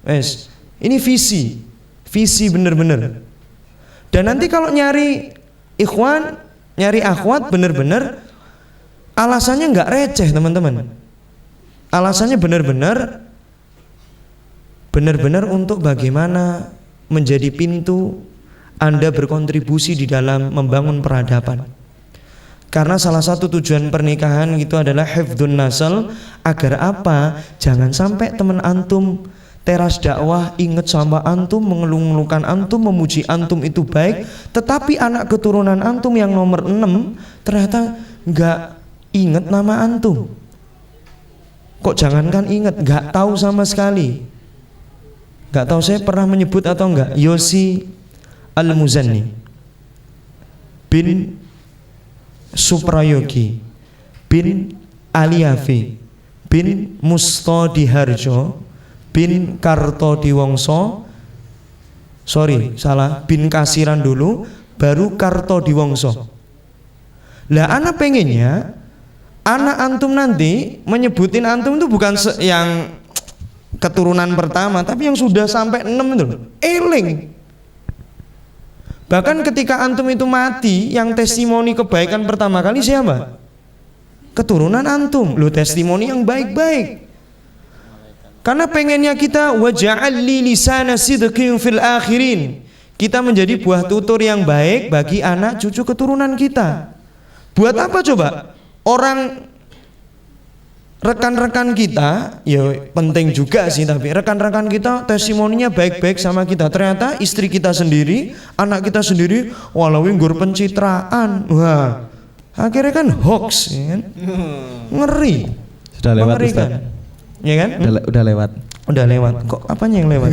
Wes, ini visi bener-bener. Dan nanti kalau nyari ikhwan, nyari akhwat bener-bener, alasannya nggak receh teman-teman. Alasannya bener-bener untuk bagaimana menjadi pintu Anda berkontribusi di dalam membangun peradaban. Karena salah satu tujuan pernikahan itu adalah hifdzun nasl, agar apa? Jangan sampai teman antum teras dakwah inget sama antum, mengeluh-ngeluhkan antum, memuji antum itu baik, tetapi anak keturunan antum yang nomor 6 ternyata nggak inget nama antum. Kok jangankan inget, nggak tahu sama sekali. Nggak tahu saya pernah menyebut atau enggak, Yosi Al-Muzanni bin Suprayogi bin Aliafi bin Mustodiharjo bin Kartodiwongso, bin Kasiran dulu, baru Kartodiwongso. Lah anak pengennya anak antum nanti menyebutin antum itu bukan yang keturunan pertama, tapi yang sudah sampai 6 itu eling. Bahkan ketika antum itu mati, yang testimoni kebaikan pertama kali siapa? Keturunan antum. Lo testimoni yang baik-baik. Karena pengennya kita waja'al li lisana sidqin fil akhirin. Kita menjadi buah tutur yang baik bagi anak cucu keturunan kita. Buat apa coba? Orang rekan-rekan kita, ya penting juga sih, tapi rekan-rekan kita testimoninya baik-baik sama kita. Ternyata istri kita sendiri, anak kita sendiri, walau nggur pencitraan. Wah, akhirnya kan hoax, ya kan? Ngeri. Sudah lewat Ustaz. Ya kan? Udah lewat. Udah lewat. Kok apanya yang lewat?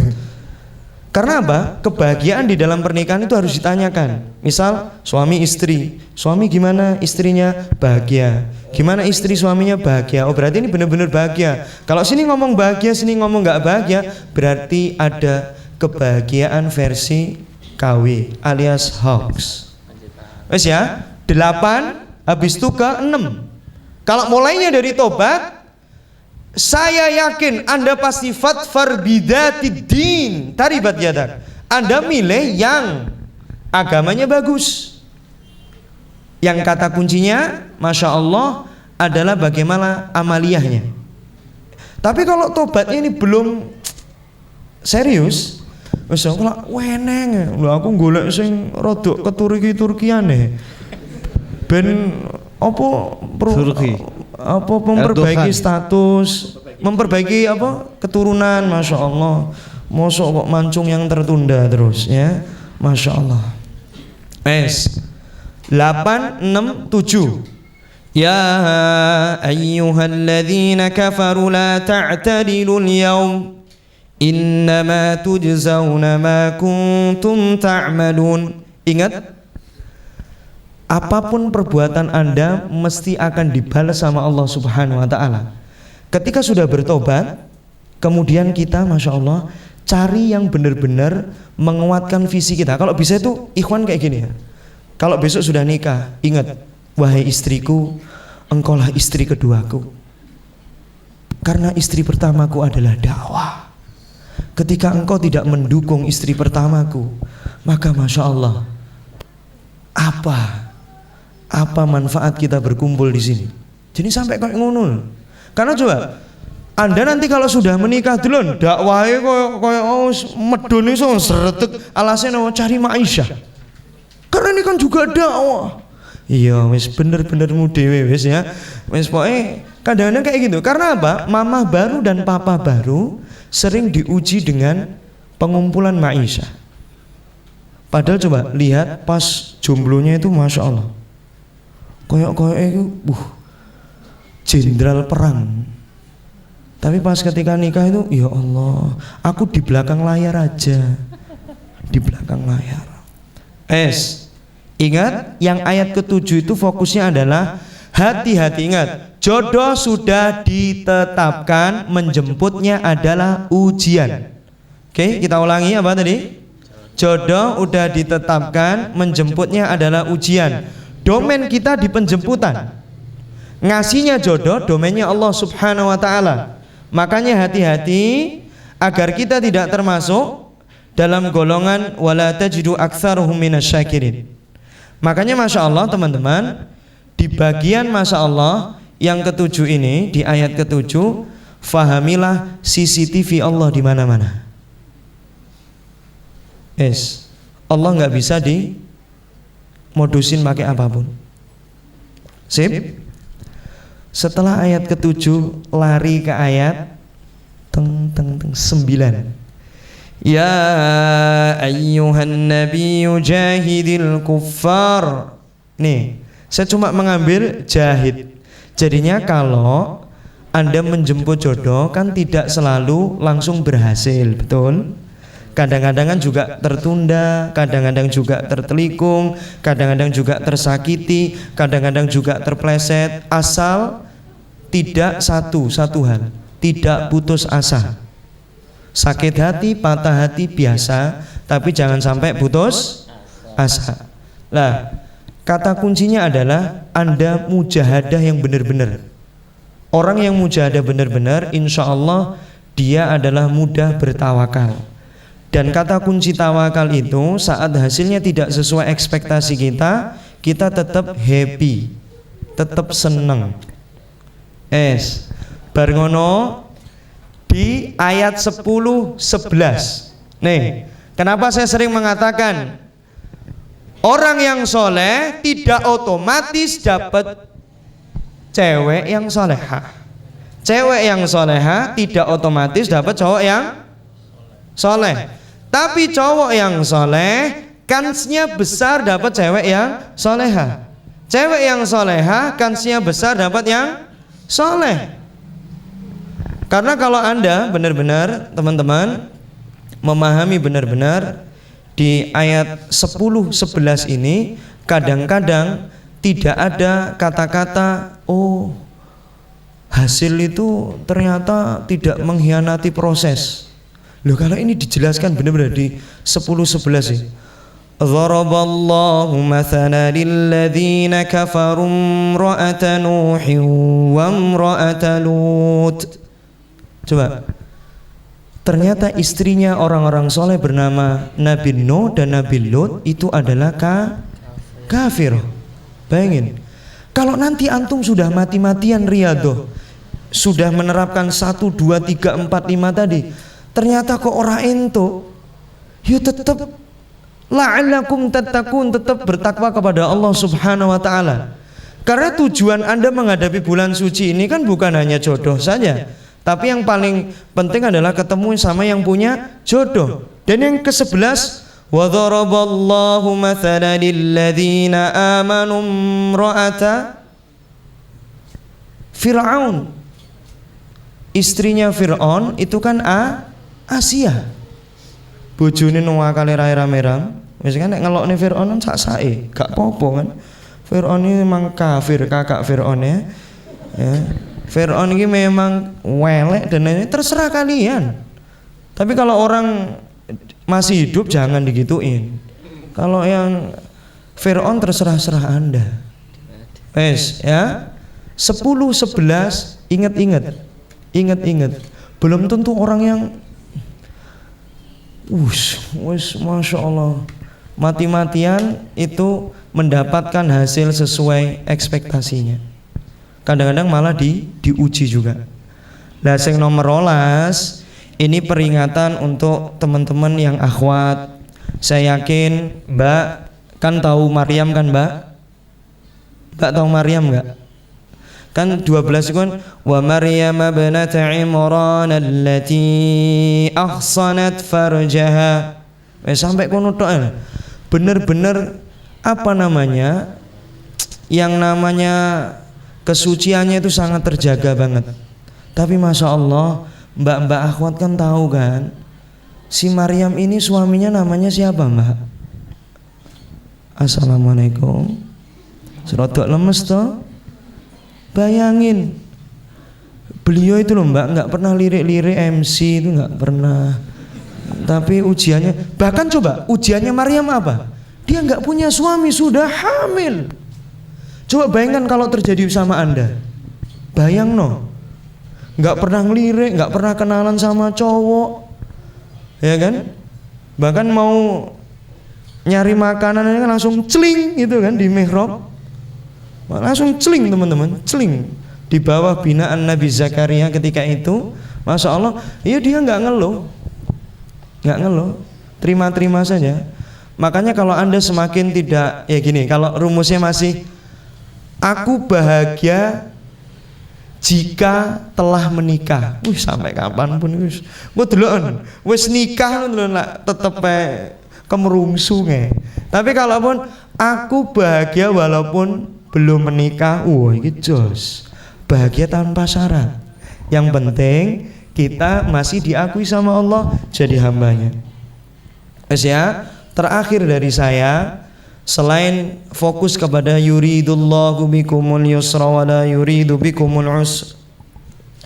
Karena apa? Kebahagiaan di dalam pernikahan itu harus ditanyakan. Misal suami istri, suami gimana istrinya? Bahagia. Gimana istri suaminya? Bahagia. Oh berarti ini benar-benar bahagia. Kalau sini ngomong bahagia, sini ngomong nggak bahagia, berarti ada kebahagiaan versi KW alias hoax. Wes ya, 8 habis itu ke 6. Kalau mulainya dari tobat, saya yakin Anda pasti fatfar bidatid din taribat yadak. Anda milih yang agamanya bagus, yang kata kuncinya Masya Allah adalah bagaimana amaliyahnya. Tapi kalau tobatnya ini belum serius, wis kok weneng lho, aku golek sing rodok keturki-turkiane ben apa apa memperbaiki status, memperbaiki apa keturunan. Masya Allah, mosok kok mancung yang tertunda terus ya. Masya Allah. 8, 6, 7. Ya ayyuhalladzina kafaru la ta'tadilul yawm innama tujzauna ma kuntum ta'malun. Ingat, apapun perbuatan Anda mesti akan dibalas sama Allah Subhanahu wa ta'ala. Ketika sudah bertobat, kemudian kita Masya Allah cari yang benar-benar menguatkan visi kita. Kalau bisa itu ikhwan kayak gini ya. Kalau besok sudah nikah, ingat, wahai istriku, engkaulah istri keduaku. Karena istri pertamaku adalah dakwah. Ketika engkau tidak mendukung istri pertamaku, maka Masya Allah, apa manfaat kita berkumpul di sini? Jadi sampai kayak ngono. Karena coba Anda nanti kalau sudah menikah duluan, dakwahnya kayak medun iso sretek, alasan cari maisha. Karena ini kan juga dakwah. Iya, wis bener-benermu dhewe wis ya. Wis pokoke kadang-kadang kayak gitu. Karena apa? Mama baru dan papa baru sering diuji dengan pengumpulan maisha. Padahal coba lihat pas jomblonya itu Masya Allah koyok-koyok itu jenderal perang. Tapi pas ketika nikah itu ya Allah, aku di belakang layar aja. Di belakang layar. Ingat yang ayat ke-7 itu fokusnya adalah hati-hati. Ingat, jodoh sudah ditetapkan, menjemputnya adalah ujian. Oke, kita ulangi apa tadi? Jodoh udah ditetapkan, menjemputnya adalah ujian. Domain kita di penjemputan. Ngasihnya jodoh domainnya Allah Subhanahu wa taala. Makanya hati-hati agar kita tidak termasuk dalam golongan wala tajidu aktsaruhum minasyakirin. Makanya Masya Allah teman-teman, di bagian Masya Allah yang ke-7 ini, di ayat ke-7, fahamilah CCTV Allah di mana-mana. Allah nggak bisa dimodusin pakai apapun. Sip. Setelah ayat ke-7 lari ke ayat 9. Ya ayyuhan nabiyyu jahidil kuffar. Nih, saya cuma mengambil jahid. Jadinya kalau Anda menjemput jodoh kan tidak selalu langsung berhasil, betul? Kadang-kadang kan juga tertunda, kadang-kadang juga tertelikung, kadang-kadang juga tersakiti, kadang-kadang juga terpleset. Asal tidak satu hal, tidak putus asa. Sakit hati, patah hati biasa, tapi jangan sampai putus asa. Nah, kata kuncinya adalah Anda mujahadah yang benar-benar. Orang yang mujahadah benar-benar, insya Allah dia adalah mudah bertawakal. Dan kata kunci tawakal itu saat hasilnya tidak sesuai ekspektasi kita tetap happy, tetap seneng. Barngono di ayat 10-11. Nih, kenapa saya sering mengatakan orang yang soleh tidak otomatis dapat cewek yang soleha. Cewek yang soleha tidak otomatis dapat cowok yang soleh. Tapi cowok yang soleh kansnya besar dapat cewek yang soleha. Cewek yang soleha kansnya besar dapat yang soleh. Karena kalau Anda benar-benar teman-teman memahami benar-benar di ayat 10-11 ini, kadang-kadang tidak ada kata-kata hasil itu ternyata tidak mengkhianati proses. Loh, kalau ini dijelaskan benar-benar di 10-11 sih. Dharaballahu mathalan lilladzina kafaru imra'ata Nuhin wa imra'ata Lut. Coba, ternyata istrinya orang-orang soleh bernama Nabi Nuh dan Nabi Lut itu adalah kafir. Bayangin, kalau nanti antum sudah mati-matian riyadhah, sudah menerapkan 1, 2, 3, 4, 5 tadi, ternyata kok ora ento, ya tetap la'allakum tattaqun, tetap bertakwa kepada Allah Subhanahu wa taala. Karena tujuan Anda menghadapi bulan suci ini kan bukan hanya jodoh saja, tapi yang paling penting adalah ketemu sama yang punya jodoh. Dan yang ke-11, wa dharaballahu mathalan lilladzina amanu imra'ata Fir'aun. Istrinya Fir'aun itu kan Asia. Bojone nuwakale rame-rame. Wis kan nek ngelokne Fir'aun sak sae, gak popo kan. Fir'aun ini memang kafir, kakak Fir'aun ya. Fir'aun ini memang welek dan ini terserah kalian. Tapi kalau orang masih hidup jangan digituin. Kalau yang Fir'aun terserah Anda. Ya. 10-11 ingat-ingat. Belum tentu orang yang Masya Allah mati-matian itu mendapatkan hasil sesuai ekspektasinya. Kadang-kadang malah diuji juga. Lah sing nomor 12 ini peringatan untuk teman-teman yang akhwat. Saya yakin Mbak kan tahu Maryam kan Mbak? Mbak tahu Maryam enggak? Kan 12 itu kan wa Maryam ibnat Imran allati ahsanat farjaha. Sampai kono tok. Bener-bener apa namanya? Yang namanya kesuciannya itu sangat terjaga banget. Tapi Masya Allah, mbak-mbak akhwat kan tahu kan, si Maryam ini suaminya namanya siapa mbak? Assalamualaikum. Serodok lemes toh. Bayangin, beliau itu loh mbak, nggak pernah lirik-lirik MC, itu nggak pernah. Tapi ujiannya, bahkan coba ujiannya Maryam apa? Dia nggak punya suami, sudah hamil. Coba bayangkan kalau terjadi sama anda. Bayang no, nggak pernah ngelirik, nggak pernah kenalan sama cowok, ya kan? Bahkan mau nyari makanan kan langsung celing gitu kan di mihrab. Langsung celing teman-teman, celing di bawah binaan Nabi Zakaria ketika itu. Masya Allah, ya dia nggak ngeluh, terima-terima saja. Makanya kalau anda semakin tidak, ya gini, kalau rumusnya masih aku bahagia jika telah menikah. Sampai kapanpun wis. Gue deloken, wis nikah lu lah tetep kemerungsung. Tapi kalaupun aku bahagia walaupun belum menikah, ini jos. Bahagia tanpa syarat. Yang penting kita masih diakui sama Allah jadi hambanya. Wes ya, terakhir dari saya, selain fokus kepada yuridullahu bikumul yusra wa la yuridu bikumul usra,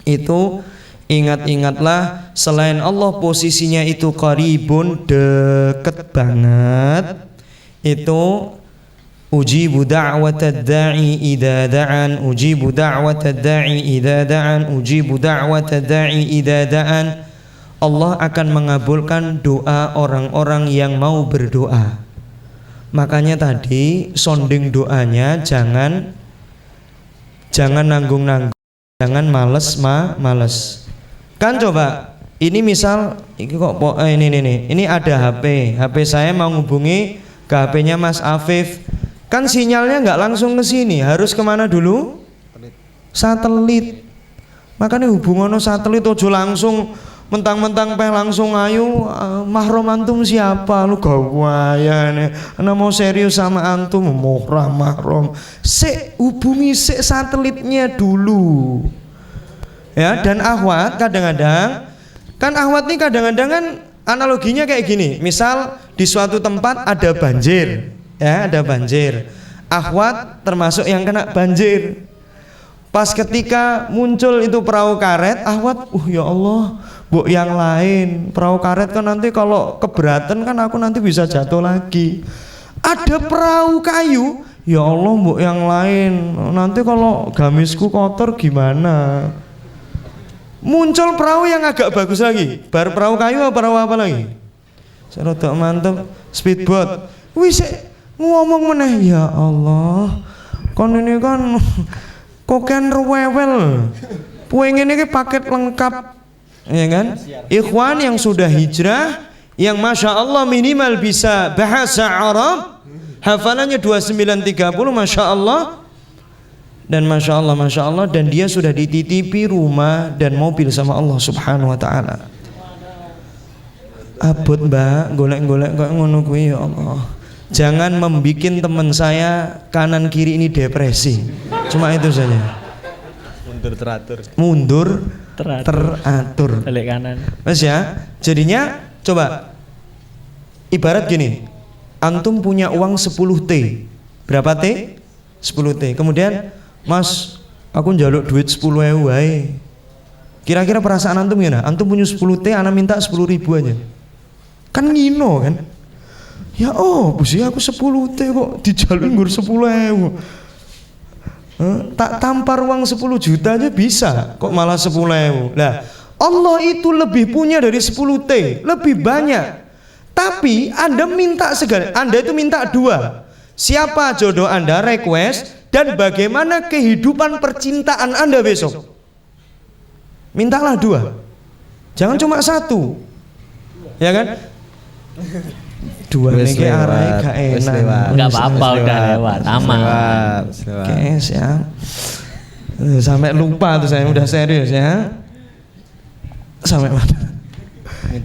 itu ingat-ingatlah selain Allah posisinya itu qaribun, deket banget, itu ujibu da'watad da'i idza da'an, ujibu da'watad da'i idza da'an, ujibu da'watad da'i idza da'an. Allah akan mengabulkan doa orang-orang yang mau berdoa. Makanya tadi sounding doanya jangan nanggung-nanggung, jangan males. Kan coba ini misal ini ada HP saya mau hubungi ke HP-nya Mas Afif. Kan sinyalnya nggak langsung ke sini, harus kemana dulu? Satelit. Makanya hubungannya satelit ojo langsung mentang-mentang langsung ayu mahram antum siapa lu gawayane ana mau serius sama antum murah mahram hubungi satelitnya dulu ya. Dan akhwat kadang-kadang kan kan analoginya kayak gini, misal di suatu tempat ada banjir ya, ada banjir, akhwat termasuk yang kena banjir. Pas ketika muncul itu perahu karet, akhwat, ya Allah, bu yang lain perahu karet kan nanti kalau keberatan kan aku nanti bisa jatuh lagi. Ada perahu kayu, ya Allah, bu yang lain nanti kalau gamisku kotor gimana. Muncul perahu yang agak bagus lagi, bar perahu kayu apa perahu apa lagi? Serodok mantep, speedboat. Wis ngomong meneh, ya Allah, kon ini kan koken rewel, pengen ini paket lengkap, ya kan? Ikhwan yang sudah hijrah, yang masya Allah minimal bisa bahasa Arab, hafalannya 2930, masya Allah, dan masya Allah, dan dia sudah dititipi rumah dan mobil sama Allah Subhanahu Wa Taala. Abot mbak, golek-golek kok ngono kuwi, ya Allah. Jangan membikin teman saya kanan kiri ini depresi. Cuma itu saja. Mundur teratur. Balik kanan. Mas ya. Jadinya coba ibarat gini. Antum punya uang 10T. Berapa T? 10T. Kemudian, Mas, aku njaluk duit 10.000 wae. Kira-kira perasaan antum gimana? Antum punya 10T, ana minta 10.000 aja. Kan ngino kan? Ya busi aku 10T kok dijaluk nggur 10.000. Tak tampar uang 10 juta aja bisa, kok malah 10.000. Nah, Allah itu lebih punya dari 10T, lebih banyak. Tapi Anda minta segala, Anda itu minta dua. Siapa jodoh Anda, request, dan bagaimana kehidupan percintaan Anda besok. Mintalah dua. Jangan cuma satu. Ya kan? dua Wis niki lewat, arahe gak wis enak. lewat. Enggak apa-apa udah lewat, aman. Lewat. Oke, siap. Sampai lupa tuh saya udah serius ya. Sampai mana?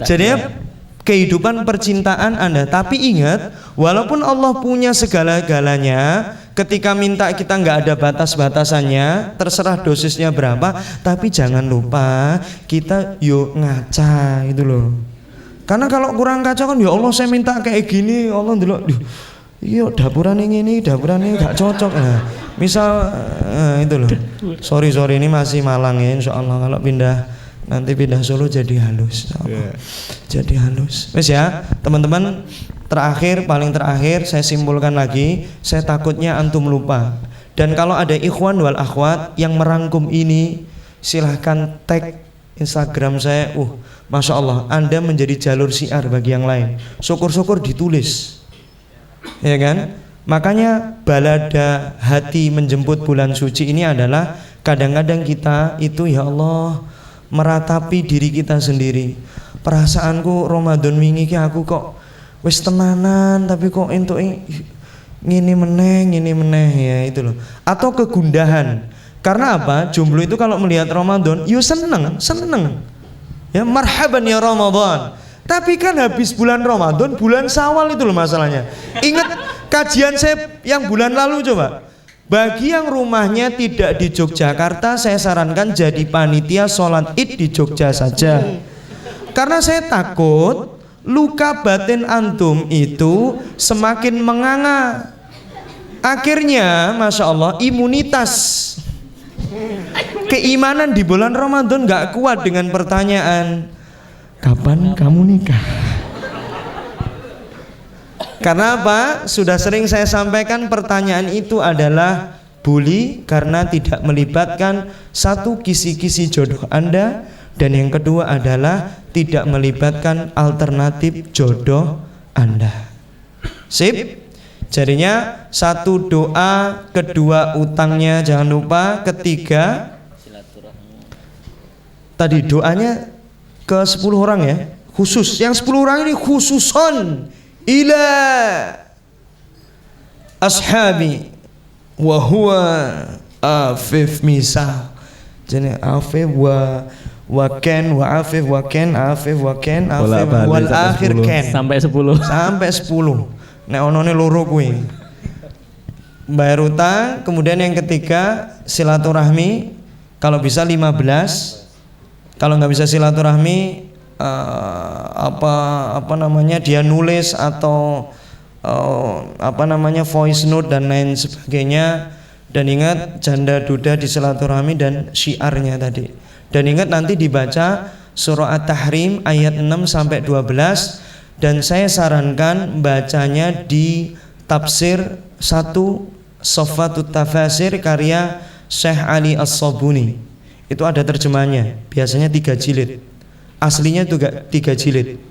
Jadi kehidupan percintaan Anda, tapi ingat, walaupun Allah punya segala-galanya, ketika minta kita nggak ada batas-batasannya, terserah dosisnya berapa, tapi jangan lupa kita yuk ngaca gitu loh. Karena kalau kurang kaca kan ya Allah saya minta kayak gini, Allah dulu, iya dapuran ini nggak cocok. Nah, misal itu loh. Sorry ini masih Malang ya, insya Allah kalau nanti pindah Solo jadi halus. Jadi halus. Wes ya, teman-teman, paling terakhir saya simpulkan lagi, saya takutnya antum lupa. Dan kalau ada ikhwan wal akhwat yang merangkum ini, silahkan tag Instagram saya. Masya Allah, Anda menjadi jalur syiar bagi yang lain. Syukur-syukur ditulis, ya kan? Makanya balada hati menjemput bulan suci ini adalah kadang-kadang kita itu ya Allah meratapi diri kita sendiri. Perasaanku Ramadan wingi ki aku kok wis tenanan tapi kok entuk ngini meneh ya itu loh. Atau kegundahan. Karena apa? Jomblo itu kalau melihat Ramadan, yo seneng. Ya marhaban ya Ramadan. Tapi kan habis bulan Ramadan, bulan Syawal itu loh masalahnya. Ingat kajian saya yang bulan lalu coba. Bagi yang rumahnya tidak di Yogyakarta, saya sarankan jadi panitia sholat Id di Jogja saja. Karena saya takut luka batin antum itu semakin menganga. Akhirnya, masya Allah, imunitas keimanan di bulan Ramadan gak kuat dengan pertanyaan, kapan kamu nikah? Karena apa? Sudah sering saya sampaikan pertanyaan itu adalah bully karena tidak melibatkan satu kisi-kisi jodoh Anda, dan yang kedua adalah tidak melibatkan alternatif jodoh Anda. Sip? Jadinya satu doa, kedua utangnya jangan lupa, ketiga tadi doanya ke 10 orang ya, khusus. Yang 10 orang ini khususon ila ashabi wa huwa afif misal. Jadi afif wa ken wa afif wa ken afif wa ken afif wal akhir ken sampai 10. Sampai 10. Nek onone loro kuwi. Bayar utang, kemudian yang ketiga silaturahmi, kalau bisa 15. Kalau nggak bisa silaturahmi apa namanya dia nulis atau voice note dan lain sebagainya. Dan ingat janda duda di silaturahmi dan syiarnya tadi. Dan ingat nanti dibaca surah At-Tahrim ayat 6 sampai 12, dan saya sarankan bacanya di tafsir 1 Soffatut Tafasir karya Syekh Ali As-Sabuni. Itu ada terjemahnya, biasanya 3 jilid. Aslinya juga 3 jilid.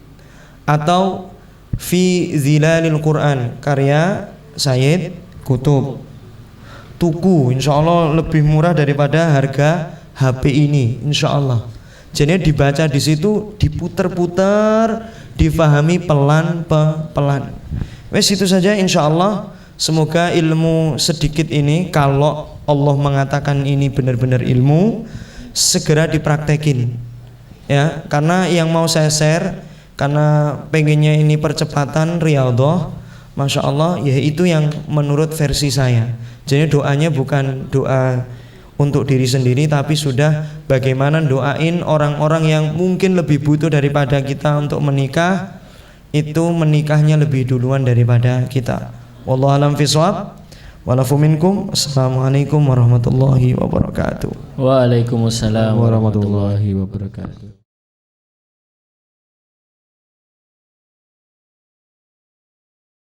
Atau Fi Zilalil Quran karya Sayyid Qutub. Tuku insyaallah lebih murah daripada harga HP ini insyaallah. Jadi dibaca di situ, diputer-puter, difahami pelan-pelan. Wes itu saja insyaallah. Semoga ilmu sedikit ini, kalau Allah mengatakan ini benar-benar ilmu, segera dipraktekin. Ya, karena yang mau saya share, karena pengennya ini percepatan riyadhah, masya Allah, ya itu yang menurut versi saya. Jadi doanya bukan doa untuk diri sendiri, tapi sudah bagaimana doain orang-orang yang mungkin lebih butuh daripada kita untuk menikah, itu menikahnya lebih duluan daripada kita. Wallahu a'lam bishawab. Walafu minkum. Assalamualaikum warahmatullahi wabarakatuh. Waalaikumsalam warahmatullahi wabarakatuh.